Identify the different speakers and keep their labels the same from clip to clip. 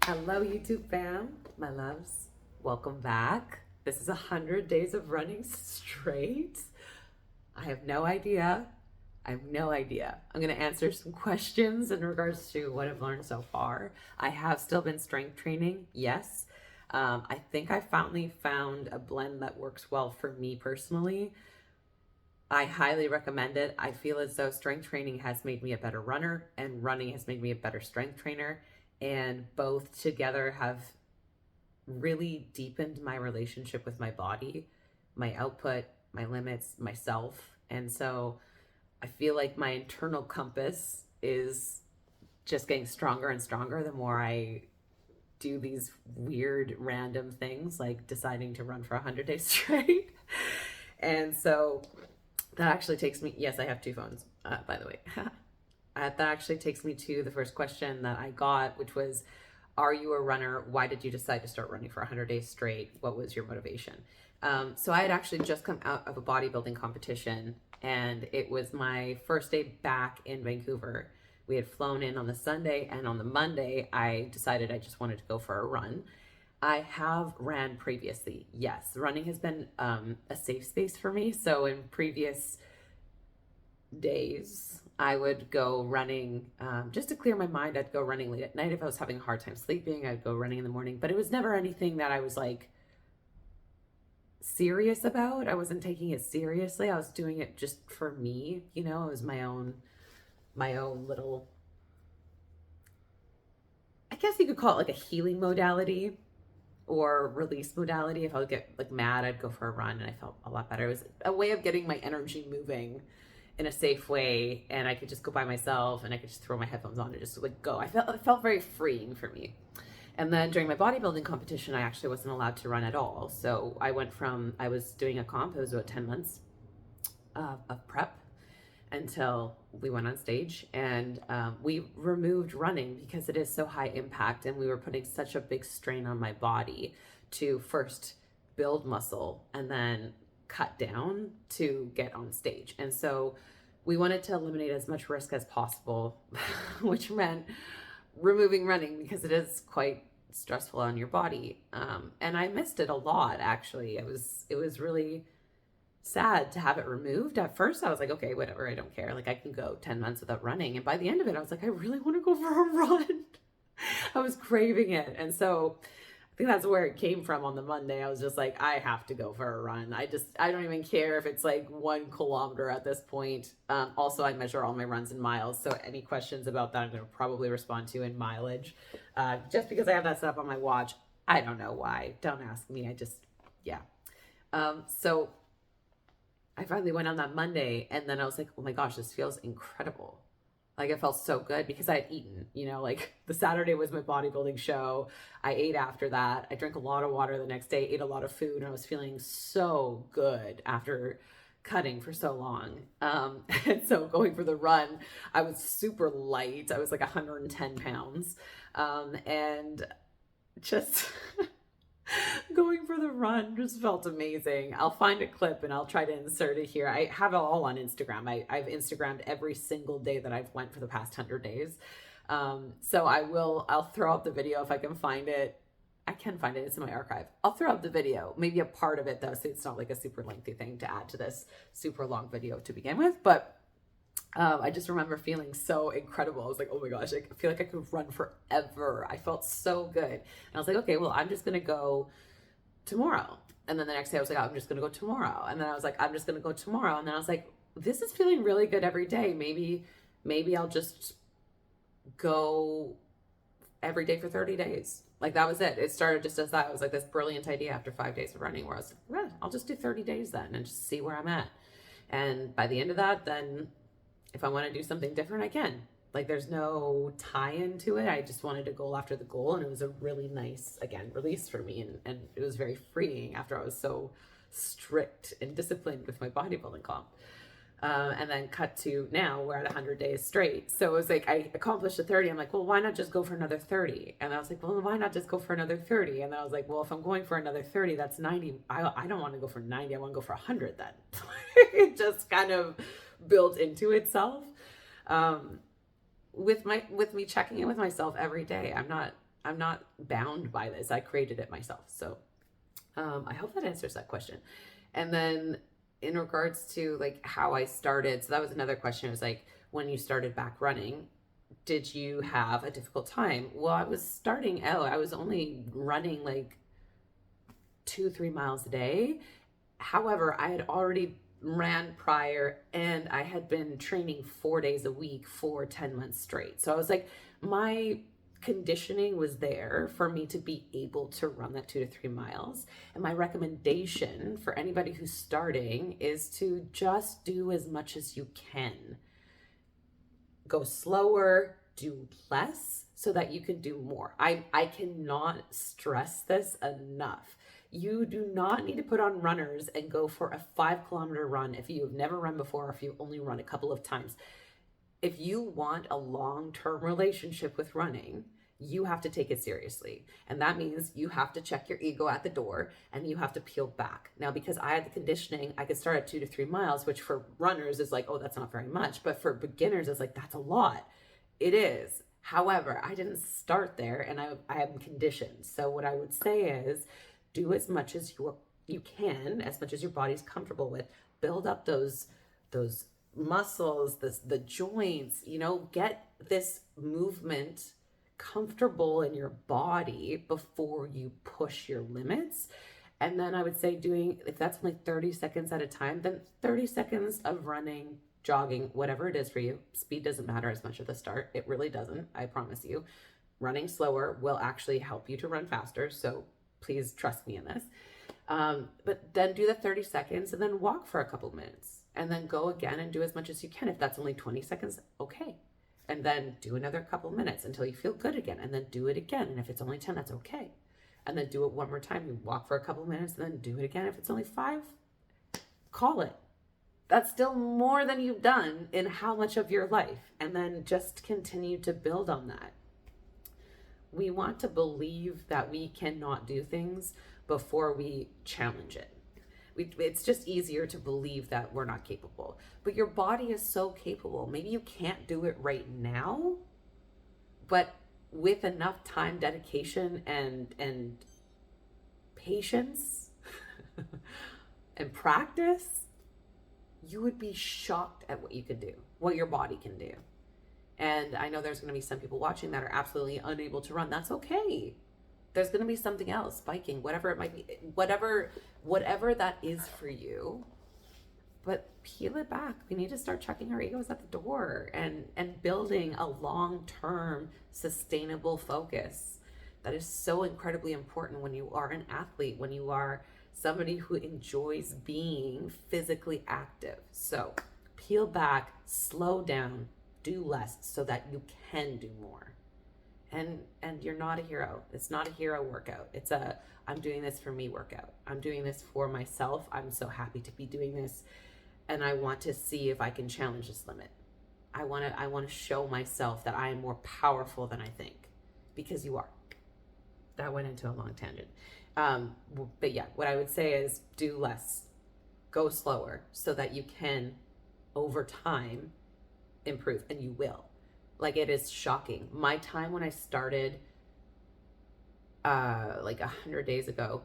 Speaker 1: Hello, YouTube fam, my loves. Welcome back. This is 100 days of running straight. I have no idea. I'm going to answer some questions in regards to what I've learned so far. I have still been strength training, yes. I think I finally found a blend that works well for me personally. I highly recommend it. I feel as though strength training has made me a better runner, and running has made me a better strength trainer. And both together have really deepened my relationship with my body, my output, my limits, myself. And so I feel like my internal compass is just getting stronger and stronger the more I do these weird random things like deciding to run for 100 days straight. And so that actually takes me, yes, I have two phones, by the way. That actually takes me to the first question that I got, which was, are you a runner? Why did you decide to start running for 100 days straight? What was your motivation? So I had actually just come out of a bodybuilding competition, and it was my first day back in Vancouver. We had flown in on the Sunday, and on the Monday, I decided I just wanted to go for a run. I have ran previously. Yes, running has been a safe space for me. So in previous days, I would go running just to clear my mind. I'd go running late at night if I was having a hard time sleeping. I'd go running in the morning, but it was never anything that I was like serious about. I wasn't taking it seriously. I was doing it just for me, you know. It was my own little, I guess you could call it like a healing modality or release modality. If I would get like mad, I'd go for a run, and I felt a lot better. It was a way of getting my energy moving in a safe way, and I could just go by myself, and I could just throw my headphones on and just like go. It felt very freeing for me. And then during my bodybuilding competition, I actually wasn't allowed to run at all. So I was doing a comp. It was about 10 months of prep until we went on stage, and we removed running because it is so high impact, and we were putting such a big strain on my body to first build muscle and then cut down to get on stage. And so we wanted to eliminate as much risk as possible, which meant removing running because it is quite stressful on your body. And I missed it a lot, actually. It was really sad to have it removed. At first I was like, okay, whatever, I don't care, like I can go 10 months without running. And by the end of it, I was like, I really want to go for a run. I was craving it. And so I think that's where it came from. On the Monday, I was just like, I have to go for a run. I don't even care if it's like 1 kilometer at this point. Also, I measure all my runs in miles, so any questions about that I'm going to probably respond to in mileage, just because I have that set up on my watch. I don't know why, don't ask me. Yeah. So I finally went on that Monday, and then I was like, oh my gosh, this feels incredible. Like, it felt so good because I had eaten, you know, like the Saturday was my bodybuilding show. I ate after that. I drank a lot of water the next day, ate a lot of food, and I was feeling so good after cutting for so long. And so going for the run, I was super light. I was like 110 pounds. And just going for the run just felt amazing. I'll find a clip and I'll try to insert it here. I have it all on Instagram. I've Instagrammed every single day that I've went for the past 100 days. So I'll throw up the video if I can find it. I can find it. It's in my archive. I'll throw up the video, maybe a part of it though, so it's not like a super lengthy thing to add to this super long video to begin with. But I just remember feeling so incredible. I was like, oh my gosh, I feel like I could run forever. I felt so good. And I was like, okay, well, I'm just going to go tomorrow. And then the next day I was like, I'm just going to go tomorrow. And then I was like, I'm just going to go tomorrow. And then I was like, this is feeling really good every day. Maybe I'll just go every day for 30 days. Like, that was it. It started just as that. It was like this brilliant idea after 5 days of running where I was like, well, I'll just do 30 days then and just see where I'm at. And by the end of that, then if I want to do something different, I can. Like, there's no tie-in to it. I just wanted to go after the goal, and it was a really nice, again, release for me, and it was very freeing after I was so strict and disciplined with my bodybuilding comp. And then cut to now, we're at 100 days straight. So it was like, I accomplished the 30. I'm like, well, why not just go for another 30? And I was like, well, why not just go for another 30? And I was like, well, if I'm going for another 30, that's 90. I don't want to go for 90. I want to go for 100 then. It just kind of built into itself. With me checking in with myself every day. I'm not bound by this. I created it myself. So I hope that answers that question. And then in regards to like how I started, so that was another question. It was like, when you started back running, did you have a difficult time? Well, I was starting out, I was only running like 2-3 miles a day. However, I had already ran prior and I had been training 4 days a week for 10 months straight. So I was like, my conditioning was there for me to be able to run that 2 to 3 miles. And my recommendation for anybody who's starting is to just do as much as you can. Go slower, do less so that you can do more. I cannot stress this enough. You do not need to put on runners and go for a 5 kilometer run if you've never run before, or if you only run a couple of times. If you want a long-term relationship with running, you have to take it seriously. And that means you have to check your ego at the door and you have to peel back. Now, because I had the conditioning, I could start at 2 to 3 miles, which for runners is like, oh, that's not very much. But for beginners, it's like, that's a lot. It is. However, I didn't start there and I am conditioned. So what I would say is do as much as you can, as much as your body's comfortable with. Build up those muscles, the joints, get this movement comfortable in your body before you push your limits. And then I would say doing, if that's only 30 seconds at a time, then 30 seconds of running, jogging, whatever it is for you. Speed doesn't matter as much at the start. It really doesn't. I promise you. Running slower will actually help you to run faster. So please trust me in this. But then do the 30 seconds and then walk for a couple minutes and then go again and do as much as you can. If that's only 20 seconds, okay. And then do another couple minutes until you feel good again, and then do it again. And if it's only 10, that's okay. And then do it one more time. You walk for a couple minutes and then do it again. If it's only 5, call it. That's still more than you've done in how much of your life. And then just continue to build on that. We want to believe that we cannot do things before we challenge it. It's just easier to believe that we're not capable. But your body is so capable. Maybe you can't do it right now, but with enough time, dedication, and patience and practice, you would be shocked at what you could do, what your body can do. And I know there's going to be some people watching that are absolutely unable to run. That's okay. There's going to be something else, biking, whatever it might be, whatever that is for you. But peel it back. We need to start checking our egos at the door and building a long-term sustainable focus. That is so incredibly important when you are an athlete, when you are somebody who enjoys being physically active. So peel back, slow down, do less so that you can do more. And you're not a hero. It's not a hero workout. It's a I'm doing this for me workout. I'm doing this for myself. I'm so happy to be doing this, and I want to see if I can challenge this limit. I want to show myself that I am more powerful than I think, because you are. That went into a long tangent. But yeah, what I would say is do less, go slower, so that you can over time improve, and you will. Like, it is shocking. My time when I started like 100 days ago,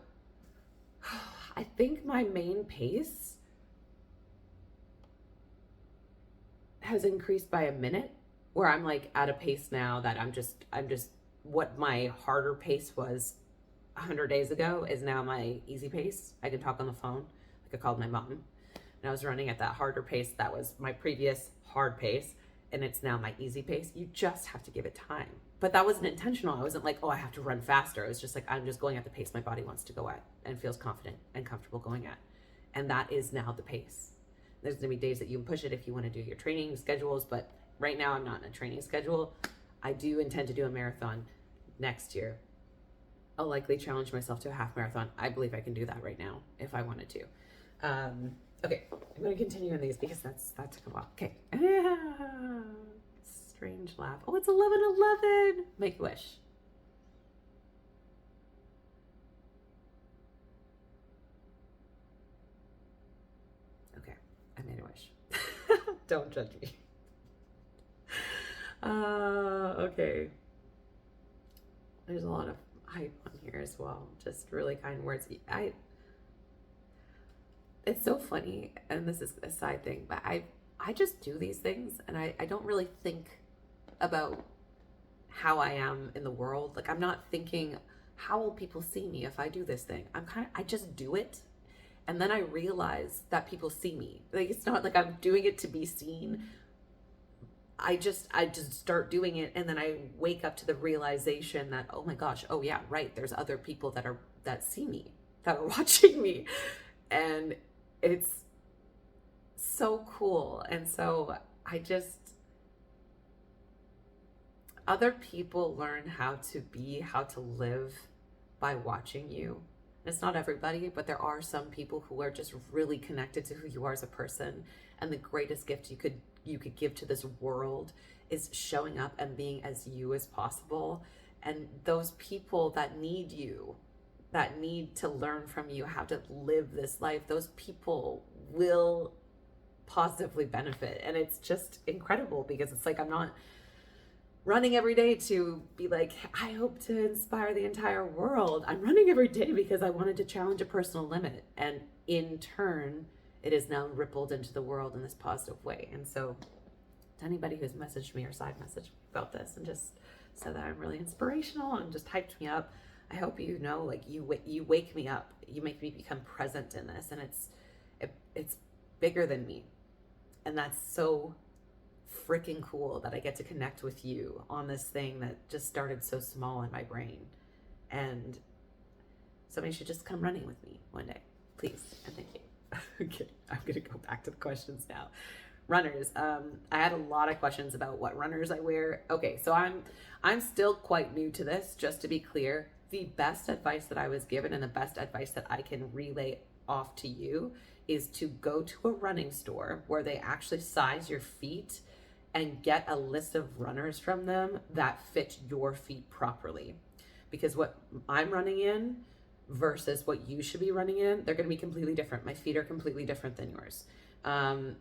Speaker 1: I think my main pace has increased by a minute, where I'm like at a pace now that I'm just what my harder pace was 100 days ago is now my easy pace. I can talk on the phone. Like, I called my mom and I was running at that harder pace. That was my previous hard pace, and it's now my easy pace. You just have to give it time. But that wasn't intentional. I wasn't like, oh, I have to run faster. It was just like, I'm just going at the pace my body wants to go at and feels confident and comfortable going at. And that is now the pace. There's gonna be days that you can push it if you want to do your training schedules, but right now I'm not in a training schedule. I do intend to do a marathon next year. I'll likely challenge myself to a half marathon. I believe I can do that right now if I wanted to. Okay, I'm gonna continue in these because that took a while. Okay. Strange laugh. Oh, it's 11:11. Make a wish. Okay, I made a wish. Don't judge me. Okay. There's a lot of hype on here as well. Just really kind words. It's so funny, and this is a side thing, but I just do these things, and I don't really think about how I am in the world. Like, I'm not thinking, how will people see me if I do this thing? I just do it. And then I realize that people see me. Like, it's not like I'm doing it to be seen. I just start doing it, and then I wake up to the realization that, oh my gosh, oh yeah, right, there's other people that see me, that are watching me. And it's so cool. And so I just, other people learn how to be, how to live by watching you. It's not everybody, but there are some people who are just really connected to who you are as a person. And the greatest gift you could give to this world is showing up and being as you as possible. And those people that need you, that need to learn from you how to live this life, those people will positively benefit. And it's just incredible, because it's like, I'm not running every day to be like, I hope to inspire the entire world. I'm running every day because I wanted to challenge a personal limit. And in turn, it is now rippled into the world in this positive way. And so to anybody who's messaged me or side messaged me about this and just said that I'm really inspirational and just hyped me up, I hope you know, like, you wake me up. You make me become present in this. And it's bigger than me. And that's so freaking cool that I get to connect with you on this thing that just started so small in my brain. And somebody should just come running with me one day, please, and thank you. Okay, I'm gonna go back to the questions now. Runners. I had a lot of questions about what runners I wear. Okay, so I'm still quite new to this, just to be clear. The best advice that I was given, and the best advice that I can relay off to you, is to go to a running store where they actually size your feet and get a list of runners from them that fit your feet properly. Because what I'm running in versus what you should be running in, they're going to be completely different. My feet are completely different than yours. And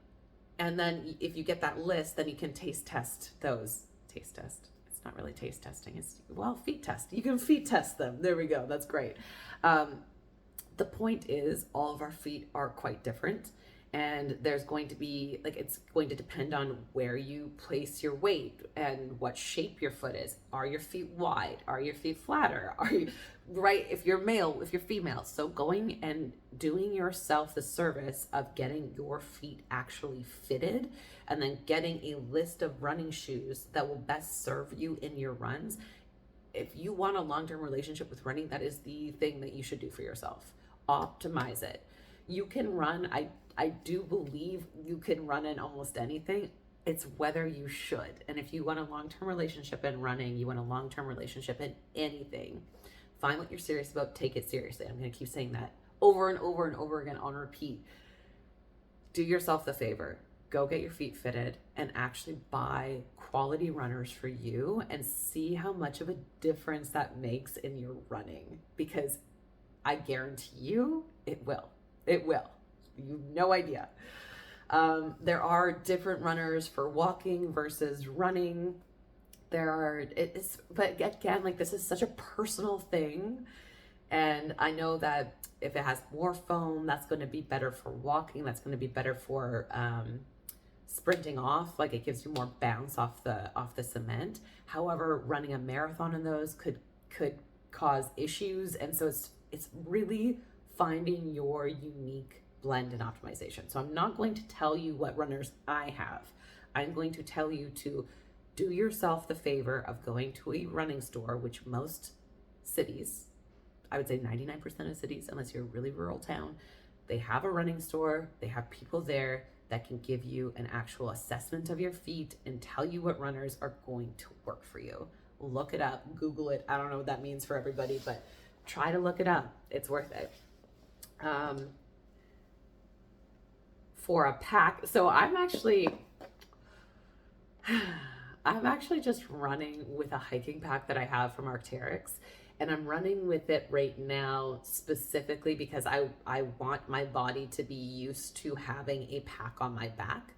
Speaker 1: then if you get that list, then you can taste test those. Taste test. It's not really taste testing. It's, well, feet test. You can feet test them. There we go. That's great. The point is, all of our feet are quite different. And there's going to be, like, it's going to depend on where you place your weight and what shape your foot is. Are your feet wide? Are your feet flatter? Are you, right? If you're male, if you're female. So going and doing yourself the service of getting your feet actually fitted, and then getting a list of running shoes that will best serve you in your runs. If you want a long-term relationship with running, that is the thing that you should do for yourself. Optimize it. You can run, I do believe you can run in almost anything. It's whether you should. And if you want a long-term relationship in running, you want a long-term relationship in anything, find what you're serious about, take it seriously. I'm going to keep saying that over and over and over again on repeat. Do yourself the favor. Go get your feet fitted and actually buy quality runners for you, and see how much of a difference that makes in your running, because I guarantee you it will. It will. You have no idea. There are different runners for walking versus running. But again, like, this is such a personal thing. And I know that if it has more foam, that's going to be better for walking. That's going to be better for sprinting off. Like, it gives you more bounce off the cement. However, running a marathon in those could cause issues. And so it's really finding your unique blend and optimization. So I'm not going to tell you what runners I have. I'm going to tell you to do yourself the favor of going to a running store, which most cities, I would say 99% of cities, unless you're a really rural town, they have a running store. They have people there that can give you an actual assessment of your feet and tell you what runners are going to work for you. Look it up, Google it. I don't know what that means for everybody, but try to look it up. It's worth it. For a pack, so I'm actually just running with a hiking pack that I have from Arc'teryx, and I'm running with it right now specifically because I want my body to be used to having a pack on my back.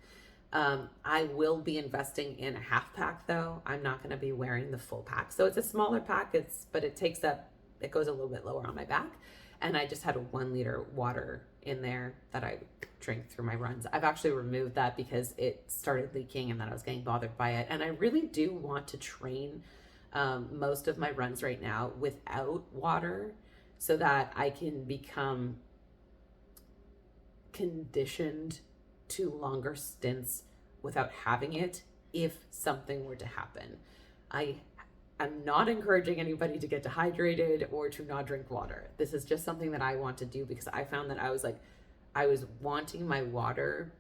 Speaker 1: I will be investing in a half pack though. I'm not going to be wearing the full pack. So it's a smaller pack, but it takes up, it goes a little bit lower on my back. And I just had a 1 liter water in there that I drink through my runs. I've actually removed that because it started leaking and then I was getting bothered by it. And I really do want to train most of my runs right now without water so that I can become conditioned to longer stints without having it if something were to happen. I'm not encouraging anybody to get dehydrated or to not drink water. This is just something that I want to do because I found that I was wanting my water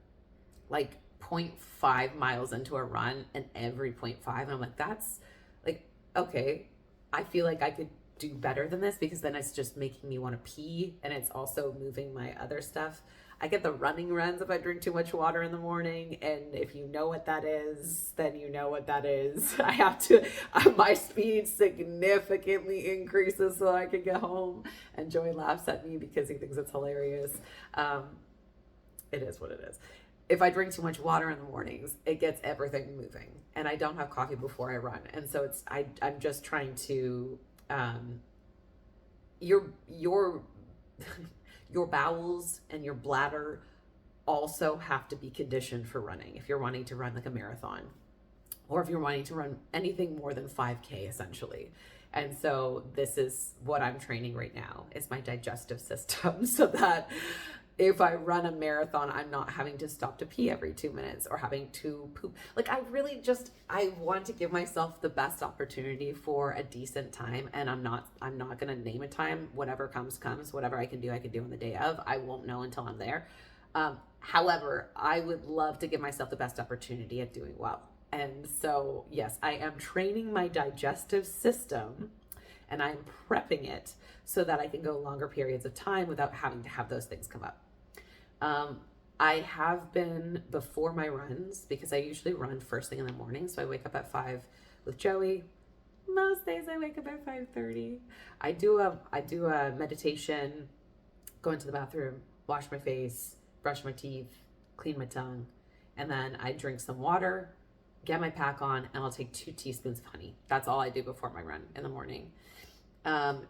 Speaker 1: like 0.5 miles into a run, and every 0.5 I'm like, that's like, okay, I feel like I could do better than this because then it's just making me want to pee and it's also moving my other stuff. I get the running runs if I drink too much water in the morning, and if you know what that is, then you know what that is. I have to, my speed significantly increases so I can get home, and Joey laughs at me because he thinks it's hilarious. It is what it is. If I drink too much water in the mornings, it gets everything moving, and I don't have coffee before I run, and so I'm just trying to your bowels and your bladder also have to be conditioned for running if you're wanting to run like a marathon, or if you're wanting to run anything more than 5K essentially. And so this is what I'm training right now, is my digestive system, so that if I run a marathon, I'm not having to stop to pee every 2 minutes or having to poop. Like I want to give myself the best opportunity for a decent time. And I'm not going to name a time. Whatever comes, whatever I can do on the day of. I won't know until I'm there. However, I would love to give myself the best opportunity at doing well. And so, yes, I am training my digestive system and I'm prepping it so that I can go longer periods of time without having to have those things come up. I have been before my runs because I usually run first thing in the morning. So I wake up at 5 with Joey. Most days I wake up at 5:30. I do a meditation, go into the bathroom, wash my face, brush my teeth, clean my tongue, and then I drink some water, get my pack on, and I'll take 2 teaspoons of honey. That's all I do before my run in the morning.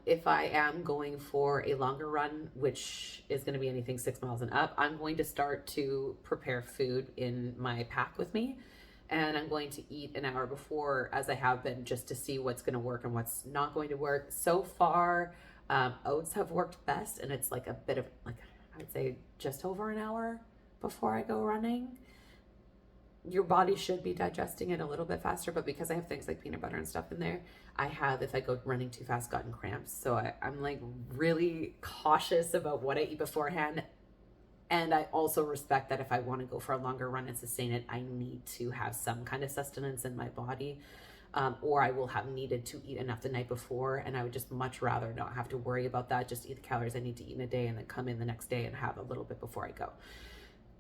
Speaker 1: If I am going for a longer run, which is going to be anything 6 miles and up, I'm going to start to prepare food in my pack with me. And I'm going to eat an hour before, as I have been, just to see what's going to work and what's not going to work. So far, oats have worked best. And it's like a bit of, like, I would say just over an hour before I go running. Your body should be digesting it a little bit faster, but because I have things like peanut butter and stuff in there, I have, if I go running too fast, gotten cramps. So I'm like really cautious about what I eat beforehand. And I also respect that if I want to go for a longer run and sustain it, I need to have some kind of sustenance in my body, or I will have needed to eat enough the night before. And I would just much rather not have to worry about that. Just eat the calories I need to eat in a day and then come in the next day and have a little bit before I go.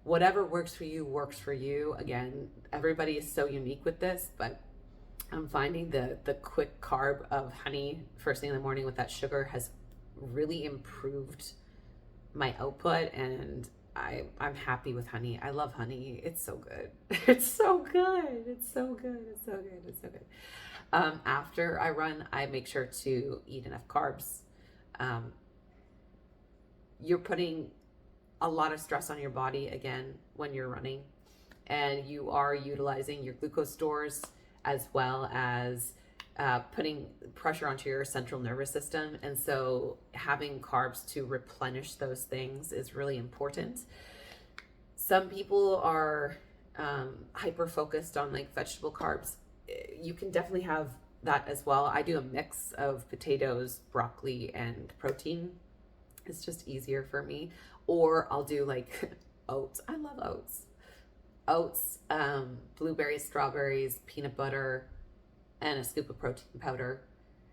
Speaker 1: Whatever works for you works for you. Again, everybody is so unique with this, but I'm finding the quick carb of honey first thing in the morning with that sugar has really improved my output, and I'm happy with honey. I love honey. It's so good. It's so good. It's so good. It's so good. It's so good. After I run, I make sure to eat enough carbs. You're putting a lot of stress on your body again when you're running, and you are utilizing your glucose stores as well as putting pressure onto your central nervous system. And so having carbs to replenish those things is really important. Some people are hyper focused on like vegetable carbs. You can definitely have that as well. I do a mix of potatoes, broccoli, and protein. It's just easier for me. Or I'll do like oats. I love oats. Oats, blueberries, strawberries, peanut butter, and a scoop of protein powder.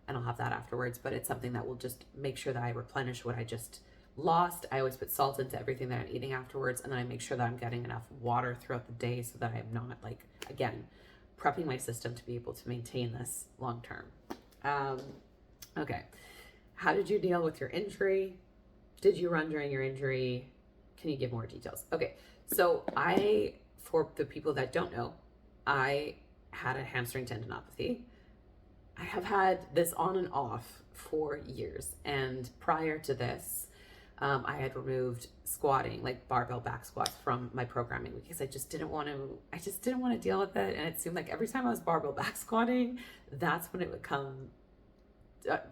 Speaker 1: And I'll have that afterwards, but it's something that will just make sure that I replenish what I just lost. I always put salt into everything that I'm eating afterwards, and then I make sure that I'm getting enough water throughout the day so that I'm not, like, again, prepping my system to be able to maintain this long term. Okay. How did you deal with your injury? Did you run during your injury? Can you give more details? Okay. So I for the people that don't know, I had a hamstring tendinopathy. I have had this on and off for years. And prior to this, I had removed squatting, like barbell back squats, from my programming because I just didn't want to deal with it. And it seemed like every time I was barbell back squatting, that's when it would come.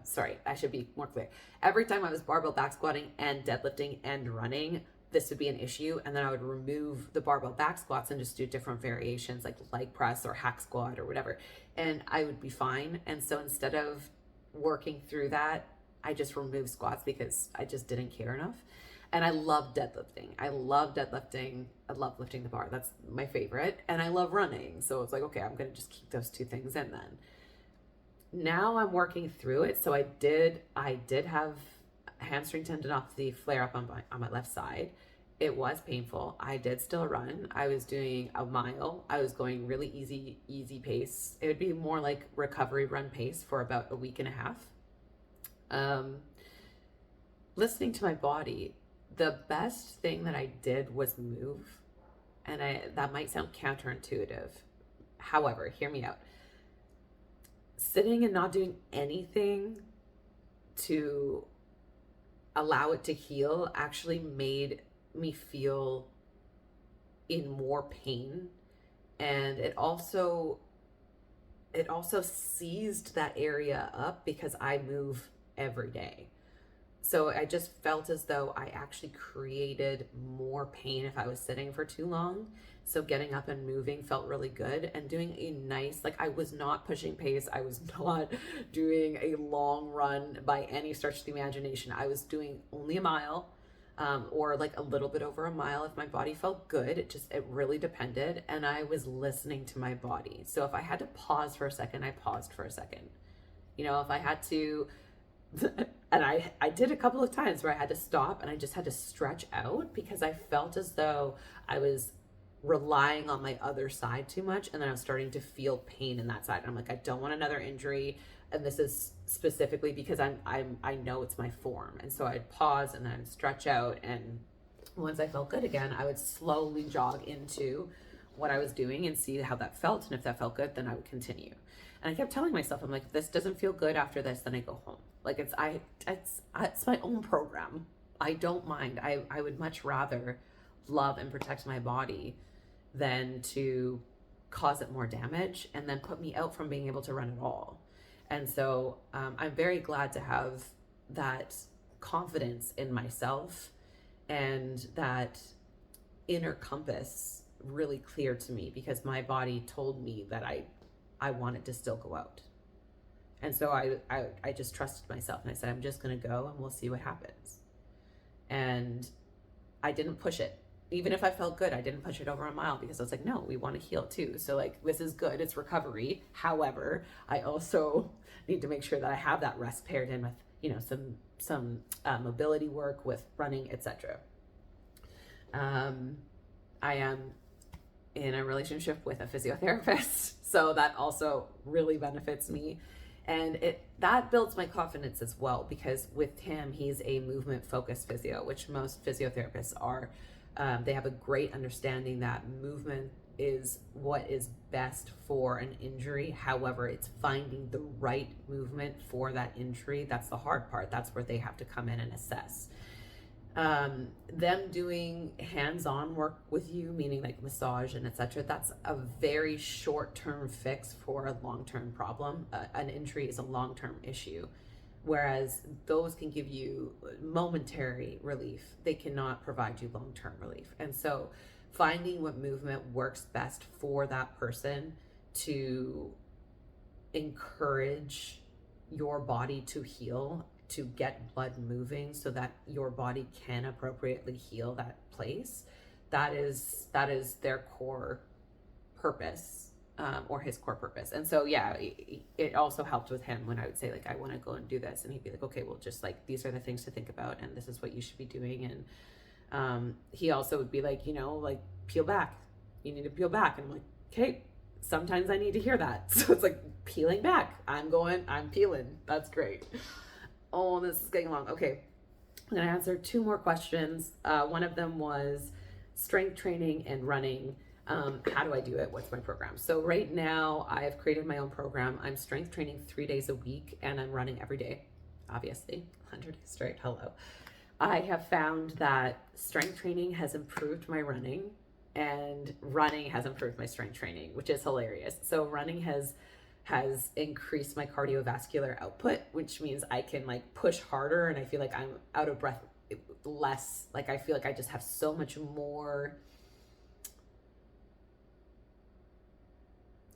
Speaker 1: Sorry, I should be more clear. Every time I was barbell back squatting and deadlifting and running, this would be an issue. And then I would remove the barbell back squats and just do different variations like leg press or hack squat or whatever. And I would be fine. And so instead of working through that, I just removed squats because I just didn't care enough. And I love deadlifting. I love lifting the bar. That's my favorite. And I love running. So it's like, okay, I'm going to just keep those two things in then. Now I'm working through it. So I did have hamstring tendinopathy flare up on my left side. It was painful. I did still run. I was doing a mile. I was going really easy pace. It would be more like recovery run pace for about a week and a half. Listening to my body, the best thing that I did was move. And that might sound counterintuitive. However, hear me out. Sitting and not doing anything to allow it to heal actually made me feel in more pain. And it also seized that area up because I move every day. So I just felt as though I actually created more pain if I was sitting for too long. So getting up and moving felt really good, and doing a nice, like, I was not pushing pace. I was not doing a long run by any stretch of the imagination. I was doing only a mile, or like a little bit over a mile if my body felt good. It really depended. And I was listening to my body. So if I had to pause for a second, I paused for a second. You know, if I had to, and I did a couple of times where I had to stop and I just had to stretch out because I felt as though I was relying on my other side too much, and then I was starting to feel pain in that side. And I'm like, I don't want another injury, and this is specifically because I know it's my form. And so I'd pause and then I'd stretch out, and once I felt good again, I would slowly jog into what I was doing and see how that felt. And if that felt good, then I would continue. And I kept telling myself, I'm like, if this doesn't feel good after this, then I go home. Like it's my own program. I don't mind. I would much rather love and protect my body than to cause it more damage and then put me out from being able to run at all. And so I'm very glad to have that confidence in myself and that inner compass really clear to me, because my body told me that I wanted to still go out. And so I just trusted myself, and I said, I'm just going to go and we'll see what happens. And I didn't push it. Even if I felt good, I didn't push it over a mile because I was like, no, we want to heal too. So like, this is good. It's recovery. However, I also need to make sure that I have that rest paired in with, you know, some mobility work with running, etc. I am in a relationship with a physiotherapist, so that also really benefits me. And that builds my confidence as well, because with him, he's a movement focused physio, which most physiotherapists are. They have a great understanding that movement is what is best for an injury. However, it's finding the right movement for that injury. That's the hard part. That's where they have to come in and assess. Them doing hands-on work with you, meaning like massage and etc., that's a very short-term fix for a long-term problem. An injury is a long-term issue, whereas those can give you momentary relief. They cannot provide you long-term relief. And so finding what movement works best for that person to encourage your body to heal, to get blood moving so that your body can appropriately heal that place, that is their core purpose, or his core purpose. And so yeah, it also helped with him when I would say like, I want to go and do this, and he'd be like, okay, well, just like, these are the things to think about and this is what you should be doing. And he also would be like, you know, like, peel back, you need to peel back. And I'm like, okay, sometimes I need to hear that. So it's like peeling back, I'm peeling. That's great. Oh, this is getting long. Okay, I'm gonna answer two more questions. One of them was strength training and running. How do I do it? What's my program? So right now I've created my own program. I'm strength training 3 days a week and I'm running every day, obviously, 100 days straight. Hello. I have found that strength training has improved my running and running has improved my strength training, which is hilarious. So running has increased my cardiovascular output, which means I can like push harder and I feel like I'm out of breath less. Like I feel like I just have so much more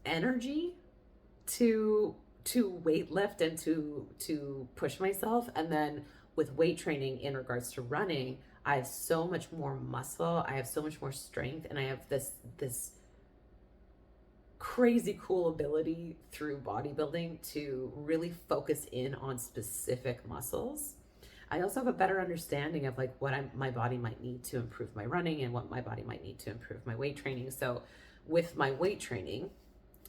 Speaker 1: energy to weight lift and to push myself. And then with weight training in regards to running, I have so much more muscle, I have so much more strength, and I have this crazy cool ability through bodybuilding to really focus in on specific muscles. I also have a better understanding of like what my body might need to improve my running and what my body might need to improve my weight training. So with my weight training,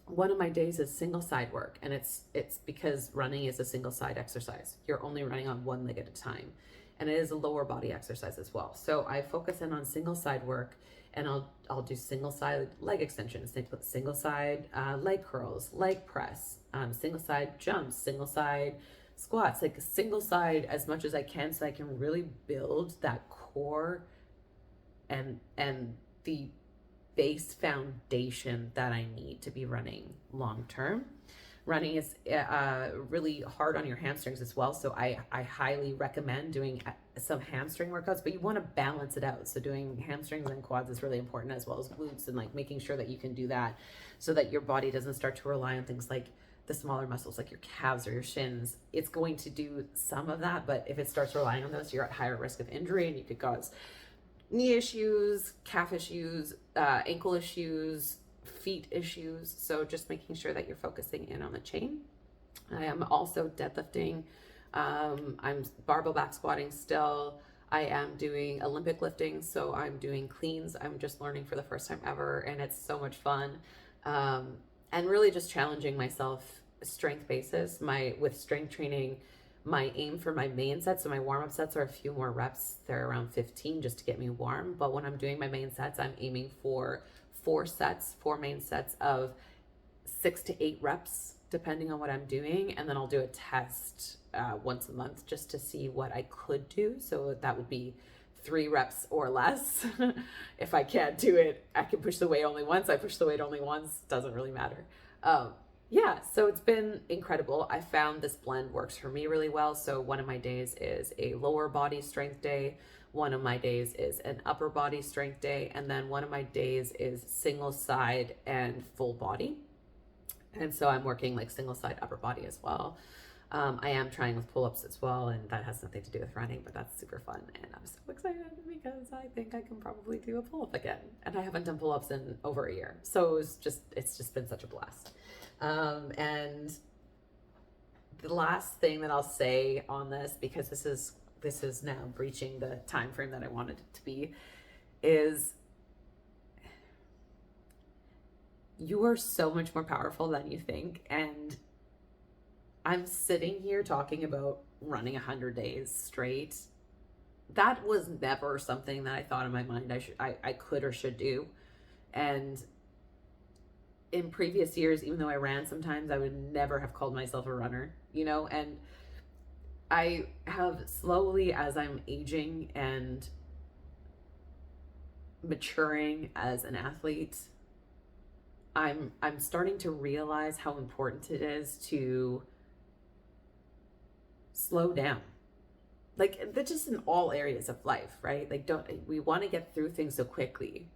Speaker 1: one of my days is single side work, and it's because running is a single side exercise. You're only running on one leg at a time, and it is a lower body exercise as well. So I focus in on single side work, and I'll do single side leg extensions, single side leg curls, leg press, single side jumps, single side squats, like single side as much as I can, so I can really build that core and the base foundation that I need to be running long term. Running is really hard on your hamstrings as well, so I highly recommend doing some hamstring workouts, but you want to balance it out. So doing hamstrings and quads is really important, as well as glutes, and like making sure that you can do that so that your body doesn't start to rely on things like the smaller muscles like your calves or your shins. It's going to do some of that, but if it starts relying on those, you're at higher risk of injury, and you could cause knee issues, calf issues, ankle issues, feet issues. So just making sure that you're focusing in on the chain. I am also deadlifting. I'm barbell back squatting still. I am doing Olympic lifting, so I'm doing cleans. I'm just learning for the first time ever, and it's so much fun. And really just challenging myself strength basis. With strength training, my aim for my main sets, so my warm-up sets are a few more reps. They're around 15 just to get me warm. But when I'm doing my main sets, I'm aiming for four main sets of 6 to 8 reps, depending on what I'm doing. And then I'll do a test once a month just to see what I could do. So that would be 3 reps or less. If I can't do it, I can push the weight only once. I push the weight only once, doesn't really matter. Yeah, so it's been incredible. I found this blend works for me really well. So one of my days is a lower body strength day. One of my days is an upper body strength day. And then one of my days is single side and full body. And so I'm working like single side upper body as well. I am trying with pull-ups as well, and that has nothing to do with running, but that's super fun. And I'm so excited because I think I can probably do a pull-up again. And I haven't done pull-ups in over a year. So it's just been such a blast. And the last thing that I'll say on this, because this is now breaching the time frame that I wanted it to be, is you are so much more powerful than you think. And I'm sitting here talking about running 100 days straight. That was never something that I thought in my mind I could or should do. And in previous years, even though I ran sometimes, I would never have called myself a runner, and I have slowly, as I'm aging and maturing as an athlete, I'm starting to realize how important it is to slow down. Like, that's just in all areas of life, right? Like, we want to get through things so quickly.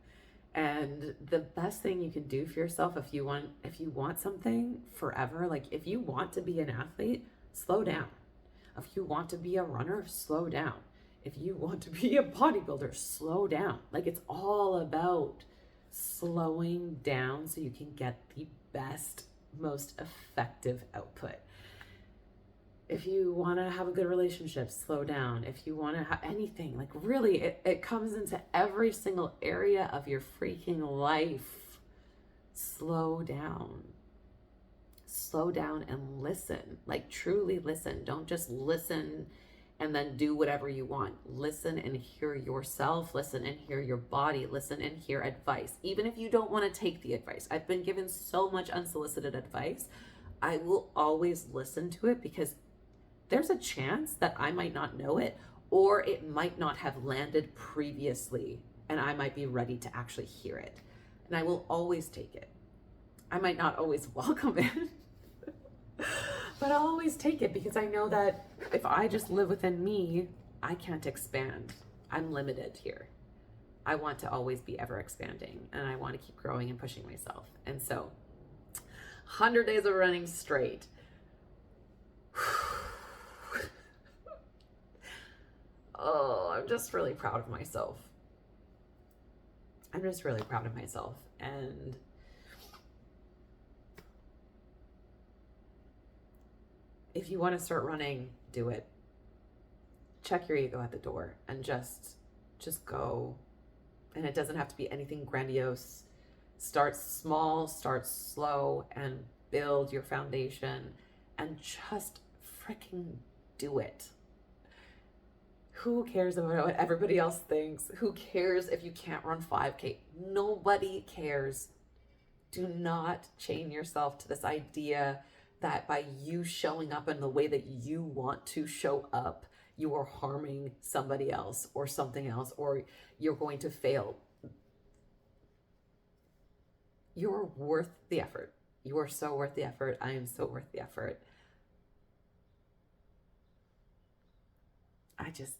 Speaker 1: And the best thing you can do for yourself, if you want something forever, like if you want to be an athlete, slow down. If you want to be a runner, slow down. If you want to be a bodybuilder, slow down. Like, it's all about slowing down so you can get the best, most effective output. If you want to have a good relationship, slow down. If you want to have anything, like really, it comes into every single area of your freaking life. Slow down. Slow down and listen. Like, truly listen. Don't just listen and then do whatever you want. Listen and hear yourself, listen and hear your body, listen and hear advice. Even if you don't want to take the advice, I've been given so much unsolicited advice. I will always listen to it because there's a chance that I might not know it, or it might not have landed previously, and I might be ready to actually hear it. And I will always take it. I might not always welcome it, but I'll always take it because I know that if I just live within me, I can't expand. I'm limited here. I want to always be ever expanding, and I want to keep growing and pushing myself. And so 100 days of running straight. Oh, I'm just really proud of myself. I'm just really proud of myself. And if you want to start running, do it. Check your ego at the door and just go. And it doesn't have to be anything grandiose. Start small, start slow, and build your foundation, and just freaking do it. Who cares about what everybody else thinks? Who cares if you can't run 5K? Nobody cares. Do not chain yourself to this idea that by you showing up in the way that you want to show up, you are harming somebody else or something else, or you're going to fail. You're worth the effort. You are so worth the effort. I am so worth the effort.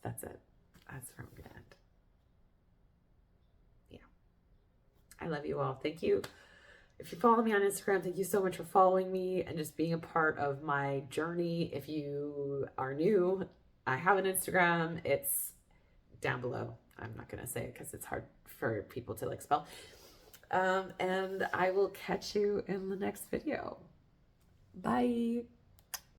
Speaker 1: That's it. That's where I'm going to end. Yeah. I love you all. Thank you. If you follow me on Instagram, thank you so much for following me and just being a part of my journey. If you are new, I have an Instagram. It's down below. I'm not going to say it because it's hard for people to spell. And I will catch you in the next video. Bye.